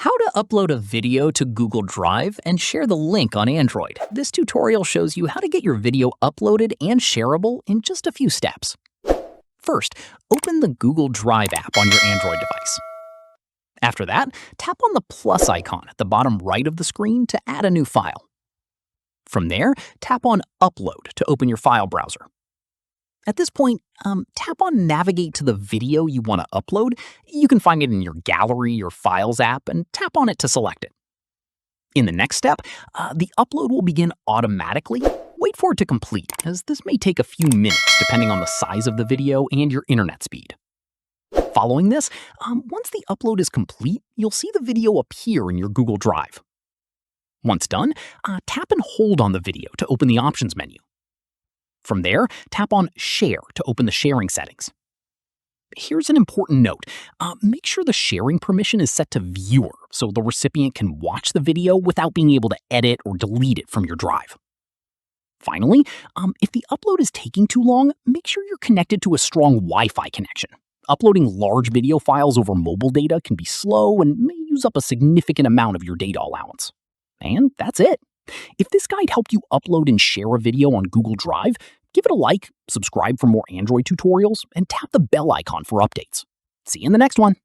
How to upload a video to Google Drive and share the link on Android. This tutorial shows you how to get your video uploaded and shareable in just a few steps. First, open the Google Drive app on your Android device. After that, tap on the plus icon at the bottom right of the screen to add a new file. From there, tap on Upload to open your file browser. At this point, tap on Navigate to the video you want to upload. You can find it in your Gallery or Files app and tap on it to select it. In the next step, the upload will begin automatically. Wait for it to complete, as this may take a few minutes depending on the size of the video and your internet speed. Following this, once the upload is complete, you'll see the video appear in your Google Drive. Once done, tap and hold on the video to open the Options menu. From there, tap on Share to open the sharing settings. Here's an important note. Make sure the sharing permission is set to Viewer so the recipient can watch the video without being able to edit or delete it from your drive. Finally, if the upload is taking too long, make sure you're connected to a strong Wi-Fi connection. Uploading large video files over mobile data can be slow and may use up a significant amount of your data allowance. And that's it. If this guide helped you upload and share a video on Google Drive, give it a like, subscribe for more Android tutorials, and tap the bell icon for updates. See you in the next one.